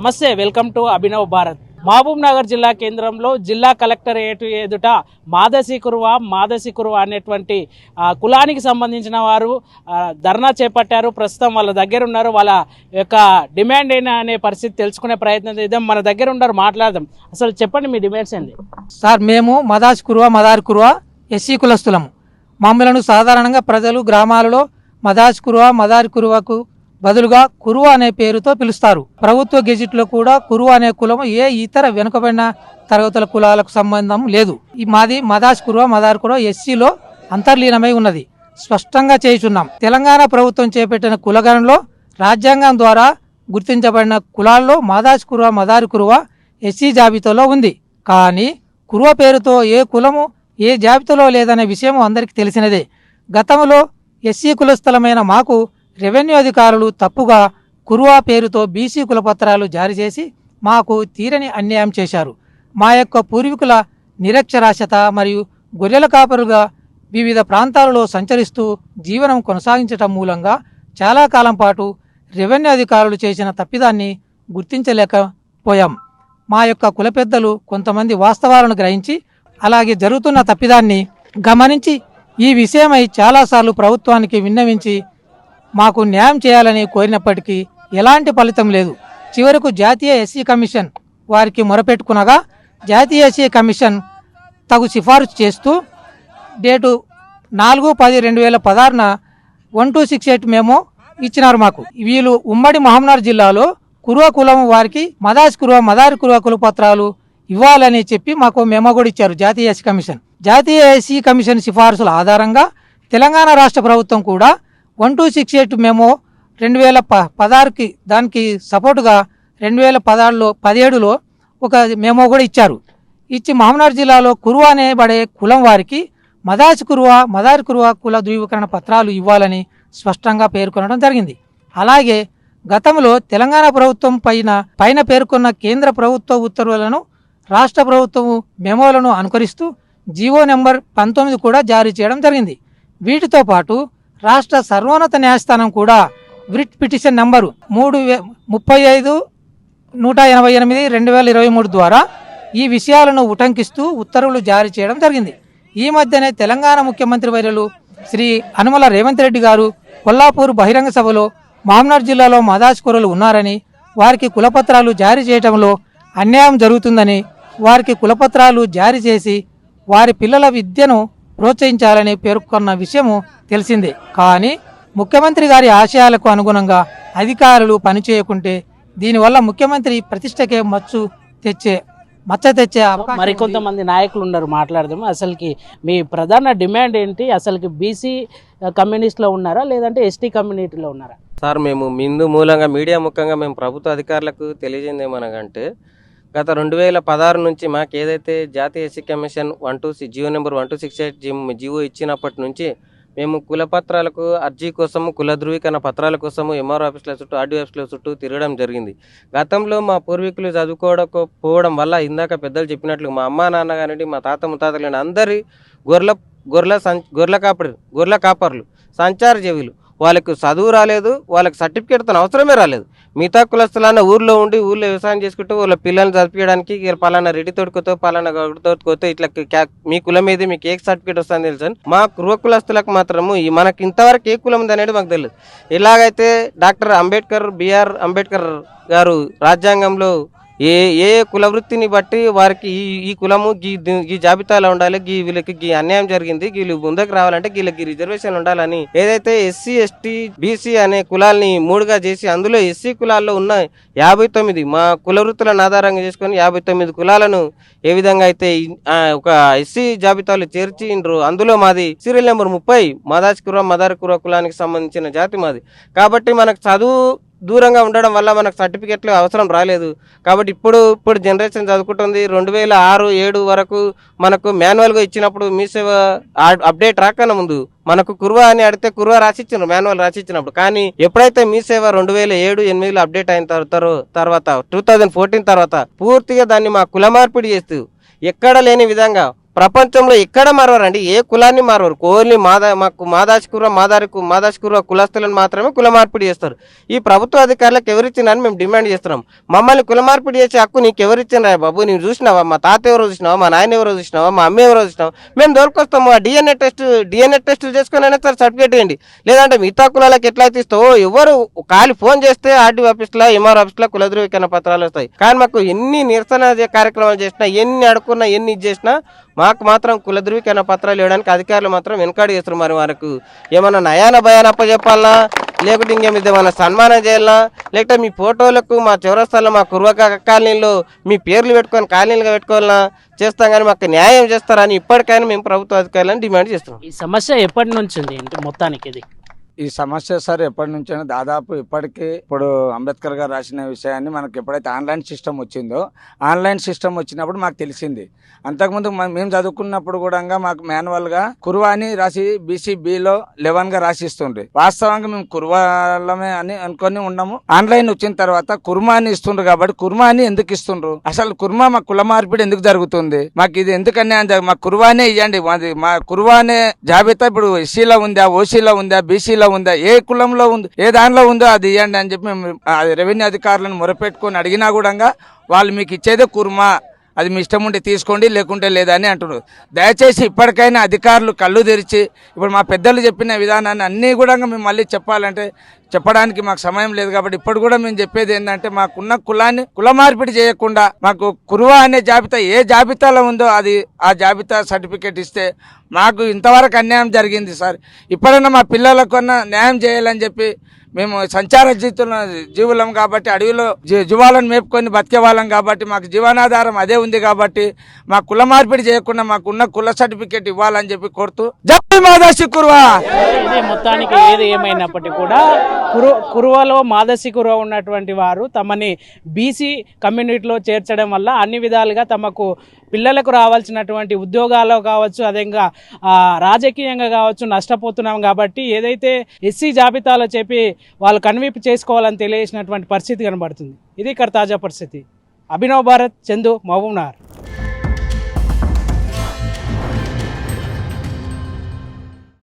నమస్తే, welcome to Abhinav Bharat. Mahabub Nagar జిల్లా కేంద్రంలో జిల్లా కలెక్టర్ ఎదుట మాదసి కురువ అనేటువంటి కులానికి సంబంధించిన వారు ధర్నా చేపట్టారు. ప్రస్తుతం వాళ్ళ దగ్గర ఉన్నారు. వాళ్ళ యొక్క డిమాండ్ ఏంటి అనే పరిస్థితి తెలుసుకునే ప్రయత్నం చేద్దాం. మన దగ్గర ఉన్నారు, మాట్లాడదాం. అసలు చెప్పండి, మీ డిమాండ్స్ ఏంటి? సార్, మేము మదారి కురువ ఎస్సీ కులస్తులము. మమ్మలను సాధారణంగా ప్రజలు గ్రామాలలో మదారి కురువకు బదులుగా కురువ అనే పేరుతో పిలుస్తారు. ప్రభుత్వ గెజిట్లో కూడా కురువ అనే కులము ఏ ఇతర వెనుకబడిన తరగతుల కులాలకు సంబంధం లేదు. ఈ మాది మదారి కురువ ఎస్సీలో అంతర్లీనమై ఉన్నది స్పష్టంగా చేయుచున్నాం. తెలంగాణ ప్రభుత్వం చేపట్టిన కులగణంలో రాజ్యాంగం ద్వారా గుర్తించబడిన కులాల్లో మదారి కురువ ఎస్సీ జాబితాలో ఉంది. కానీ కురువ పేరుతో ఏ కులము ఏ జాబితాలో లేదనే విషయం అందరికీ తెలిసినదే. గతంలో ఎస్సీ కులస్థలమైన మాకు రెవెన్యూ అధికారులు తప్పుగా కురువ పేరుతో బీసీ కులపత్రాలు జారీ చేసి మాకు తీరని అన్యాయం చేశారు. మా యొక్క పూర్వీకుల నిరక్షరాస్యత మరియు గొర్రెల కాపరుగా వివిధ ప్రాంతాలలో సంచరిస్తూ జీవనం కొనసాగించటం మూలంగా చాలా కాలం పాటు రెవెన్యూ అధికారులు చేసిన తప్పిదాన్ని గుర్తించలేకపోయాం. మా యొక్క కుల పెద్దలు కొంతమంది వాస్తవాలను గ్రహించి అలాగే జరుగుతున్న తప్పిదాన్ని గమనించి ఈ విషయమై చాలాసార్లు ప్రభుత్వానికి విన్నవించి మాకు న్యాయం చేయాలని కోరినప్పటికీ ఎలాంటి ఫలితం లేదు. చివరకు జాతీయ ఎస్సీ కమిషన్ వారికి మొరపెట్టుకునగా జాతీయ ఎస్సీ కమిషన్ తగు సిఫారసు చేస్తూ డేటు 4/10/2016 1268 మేమో ఇచ్చినారు మాకు. వీళ్ళు ఉమ్మడి మహబూబ్నగర్ జిల్లాలో కురువ కులం వారికి మదారి కురువ కులపత్రాలు ఇవ్వాలని చెప్పి మాకు మెమో కూడా ఇచ్చారు జాతీయ ఎస్సీ కమిషన్. జాతీయ ఎస్సీ కమిషన్ సిఫారసుల ఆధారంగా తెలంగాణ రాష్ట్ర ప్రభుత్వం కూడా 1268 మెమో 2016కి దానికి సపోర్టుగా 2017లో ఒక మెమో కూడా ఇచ్చారు. ఇచ్చి మహబూబ్నగర్ జిల్లాలో కురువ అనేబడే కులం వారికి మదారి కురువ కుల ధృవీకరణ పత్రాలు ఇవ్వాలని స్పష్టంగా పేర్కొనడం జరిగింది. అలాగే గతంలో తెలంగాణ ప్రభుత్వం పైన పేర్కొన్న కేంద్ర ప్రభుత్వ ఉత్తర్వులను రాష్ట్ర ప్రభుత్వం మెమోలను అనుకరిస్తూ జీవో నెంబర్ 19 కూడా జారీ చేయడం జరిగింది. వీటితో పాటు రాష్ట్ర సర్వోన్నత న్యాయస్థానం కూడా రిట్ పిటిషన్ నంబరు 35/188/2023 ద్వారా ఈ విషయాలను ఉటంకిస్తూ ఉత్తర్వులు జారీ చేయడం జరిగింది. ఈ మధ్యనే తెలంగాణ ముఖ్యమంత్రి వర్యులు శ్రీ అనుమల రేవంత్ రెడ్డి గారు కొల్లాపూర్ బహిరంగ సభలో మహబూబ్నగర్ జిల్లాలో మదాస్కురులు ఉన్నారని, వారికి కులపత్రాలు జారీ చేయడంలో అన్యాయం జరుగుతుందని, వారికి కులపత్రాలు జారీ చేసి వారి పిల్లల విద్యను ప్రోత్సహించాలని పేర్కొన్న విషయము తెలిసిందే. కానీ ముఖ్యమంత్రి గారి ఆశయాలకు అనుగుణంగా అధికారులు పనిచేయకుంటే దీనివల్ల ముఖ్యమంత్రి ప్రతిష్టకే మచ్చ తెచ్చే అవకాశం. మరికొంతమంది నాయకులు ఉన్నారు, మాట్లాడదాం. అసలుకి మీ ప్రధాన డిమాండ్ ఏంటి? అసలుకి బీసీ కమ్యూనిస్ట్లో ఉన్నారా లేదంటే ఎస్టీ కమ్యూనిటీలో ఉన్నారా? సార్, మేము ఇందు మూలంగా మీడియా ముఖంగా మేము ప్రభుత్వ అధికారులకు తెలియజేయండి ఏమనగంటే, గత 2016 నుంచి మాకు ఏదైతే జాతీయ SC commission GO number 1268 GO ఇచ్చినప్పటి నుంచి మేము కులపత్రాలకు అర్జీ కోసము, కుల ధృవీకరణ పత్రాల కోసము ఎంఆర్ఓ ఆఫీసుల చుట్టూ, ఆర్డీఓ ఆఫీసుల చుట్టూ తిరగడం జరిగింది. గతంలో మా పూర్వీకులు చదువుకోవడం వల్ల ఇందాక పెద్దలు చెప్పినట్లు మా అమ్మా నాన్న కానివ్వండి, మా తాత ముత్తాతలు కానీ అందరి గొర్రెల కాపర్లు, సంచార జీవులు. వాళ్ళకు చదువు రాలేదు, వాళ్ళకి సర్టిఫికేట్ తన అవసరమే రాలేదు. మిగతా కులస్తులన్న ఊర్లో ఉండి ఊర్లో వ్యవసాయం చేసుకుంటూ వాళ్ళ పిల్లల్ని చదివించడానికి పలానా రెడ్డి తోడుకోతో పలానా తోడుకోతో ఇట్లా మీ కులం మీద మీకు ఏ సర్టిఫికేట్ వస్తుందని తెలుసు. మా కుర్వ కులస్తులకు మాత్రము మనకి ఇంతవరకు ఏ కులం ఉంది అనేది మాకు తెలియదు. ఎలాగైతే డాక్టర్ బిఆర్ అంబేద్కర్ గారు రాజ్యాంగంలో ఏ కుల వృత్తిని బట్టి వారికి ఈ కులము ఈ జాబితాలో ఉండాలి, వీళ్ళకి అన్యాయం జరిగింది, వీళ్ళు ముందుకు రావాలంటే వీళ్ళకి రిజర్వేషన్ ఉండాలని ఏదైతే ఎస్సీ ఎస్టీ బీసీ అనే కులాల్ని 3గా చేసి అందులో ఎస్సీ కులాల్లో ఉన్న 59 మా కుల వృత్తులను ఆధారంగా చేసుకొని 59 కులాలను ఏ విధంగా అయితే ఒక ఎస్సీ జాబితాలో చేర్చిండ్రు. అందులో మాది సీరియల్ నెంబర్ 30 మదారి కురువ కులానికి సంబంధించిన జాతి మాది. కాబట్టి మనకు చదువు దూరంగా ఉండడం వల్ల మనకు సర్టిఫికెట్లు అవసరం రాలేదు. కాబట్టి ఇప్పుడు జనరేషన్ చదువుకుంటుంది. 2006-7 వరకు మనకు మాన్యువల్గా ఇచ్చినప్పుడు మీ సేవ అప్డేట్ రాకన్నా ముందు మనకు కురువ అని అడిగితే కురువ రాసిచ్చినారు, మాన్యువల్ రాసిచ్చినప్పుడు. కానీ ఎప్పుడైతే మీ సేవ 2007-8లో అప్డేట్ అయిన తర్వాత 2014 తర్వాత పూర్తిగా దాన్ని మా కుల మార్పిడి చేస్తూ ఎక్కడ లేని విధంగా ప్రపంచంలో ఎక్కడ మారవారండి, ఏ కులాన్ని మారవారు. ఓన్లీ మాకు మాదాశికుర్వ కులస్తులను మాత్రమే కుల మార్పిడి చేస్తారు. ఈ ప్రభుత్వ అధికారులకు ఎవరిచ్చినని మేము డిమాండ్ చేస్తున్నాం. మమ్మల్ని కుల మార్పిడి చేసే హక్కు నీకు ఎవరిచ్చిన రా బాబు? నేను చూసినావా? మా తాత ఎవరో చూసినావా? మా నాయన ఎవరో చూసినావా? మా అమ్మ ఎవరో చూసినావా? మేము దొరికొస్తాము. ఆ డిఎన్ఏ టెస్టులు చేసుకుని అయినా సరే సర్టిఫికేట్ ఇవ్వండి. లేదంటే మిగతా కులాలకు ఎట్లయితే ఇస్తావో, ఎవరు ఖాళీ ఫోన్ చేస్తే ఆర్డీ ఆఫీస్లో ఎంఆర్ ఆఫీస్లో కుల ధృవీకరణ పత్రాలు వస్తాయి. కానీ మాకు ఎన్ని నిరసన కార్యక్రమాలు చేసినా, ఎన్ని అడుక్కున్నా, ఎన్ని ఇది చేసినా మాకు మాత్రం కుల ధృవీకరణ పత్రాలు ఇవ్వడానికి అధికారులు మాత్రం వెనకాడి చేస్తారు. మరి వారికి ఏమన్నా నయాన భయాన అప్పచెప్పాలనా, లేకుంటే ఇంకేమైనా సన్మానం చేయాలనా, లేకపోతే మీ ఫోటోలకు మా చౌరస్తాలో మా కుర్వక కాలనీలో మీ పేర్లు పెట్టుకొని కాలనీలుగా పెట్టుకోవాలన్నా చేస్తాం. కానీ మాకు న్యాయం చేస్తారని ఇప్పటికైనా మేము ప్రభుత్వ అధికారులను డిమాండ్ చేస్తున్నాం. ఈ సమస్య ఎప్పటి నుంచి ఉంది మొత్తానికి? ఇది ఈ సమస్య సార్ ఎప్పటి నుంచైనా దాదాపు ఇప్పటికీ ఇప్పుడు అంబేద్కర్ గారు రాసిన విషయాన్ని మనకి ఎప్పుడైతే ఆన్లైన్ సిస్టమ్ వచ్చిందో, ఆన్లైన్ సిస్టమ్ వచ్చినప్పుడు మాకు తెలిసింది. అంతకుముందు మేము చదువుకున్నప్పుడు కూడా మాకు మాన్యువల్గా కుర్వా అని రాసి BCBలో 11గా రాసిస్తుండ్రి. వాస్తవంగా మేము కుర్వాలమే అని అనుకొని ఉన్నాము. ఆన్లైన్ వచ్చిన తర్వాత కుర్మా అని ఇస్తుండ్రు. కాబట్టి కుర్మా అని ఎందుకు ఇస్తుండ్రు? అసలు కుర్మా మా కుల మార్పిడి ఎందుకు జరుగుతుంది? మాకు ఇది ఎందుకని మా కుర్వానే ఇవ్వండి. మా కుర్వానే జాబితా ఇప్పుడు ఎస్సీలో ఉందా, ఓసీలో ఉందా, బీసీలో ఉందా, ఏ కులంలో ఉంది, ఏ దానిలో ఉందో అది ఇవ్వండి అని చెప్పి మేము రెవెన్యూ అధికారులను మొరపెట్టుకొని అడిగినా కూడా వాళ్ళు మీకు ఇచ్చేదే కుర్మా, అది మీ ఇష్టం ఉంటే తీసుకోండి లేకుంటే లేదని అంటున్నారు. దయచేసి ఇప్పటికైనా అధికారులు కళ్ళు తెరిచి ఇప్పుడు మా పెద్దలు చెప్పిన విధానాన్ని అన్నీ కూడా మేము మళ్ళీ చెప్పాలంటే చెప్పడానికి మాకు సమయం లేదు. కాబట్టి ఇప్పుడు కూడా మేము చెప్పేది ఏంటంటే మాకున్న కులాన్ని కుల మార్పిడి చేయకుండా మాకు కురువా అనే జాబితా ఏ జాబితాలో ఉందో అది ఆ జాబితా సర్టిఫికేట్ ఇస్తే మాకు ఇంతవరకు అన్యాయం జరిగింది సార్. ఇప్పుడైనా మా పిల్లలకన్నా న్యాయం చేయాలని చెప్పి మేము సంచార జీవులం కాబట్టి అడవిలో జీవాలను మేపుకొని బతికే వాళ్ళం కాబట్టి మాకు జీవనాధారం అదే ఉంది. కాబట్టి మా కుల మార్పిడి చేయకుండా మాకున్న కుల సర్టిఫికేట్ ఇవ్వాలని చెప్పి కోరుతూ జై మాదాశికుర్వ. మొత్తానికి ఏది ఏమైనప్పటికీ కూడా కురువలో మాదాశికుర్వ ఉన్నటువంటి వారు తమని బీసీ కమ్యూనిటీలో చేర్చడం వల్ల అన్ని విధాలుగా తమకు పిల్లలకు రావాల్సినటువంటి ఉద్యోగాలు కావచ్చు, అదేవిధంగా రాజకీయంగా కావచ్చు నష్టపోతున్నాం. కాబట్టి ఏదైతే ఎస్సీ జాబితాలో చెప్పి వాళ్ళు కన్విప్ చేసుకోవాలని తెలియజేసినటువంటి పరిస్థితి కనబడుతుంది. ఇది ఇక్కడ తాజా పరిస్థితి. అభినవ్ భారత్, చందు, మహబూబ్ నగర్.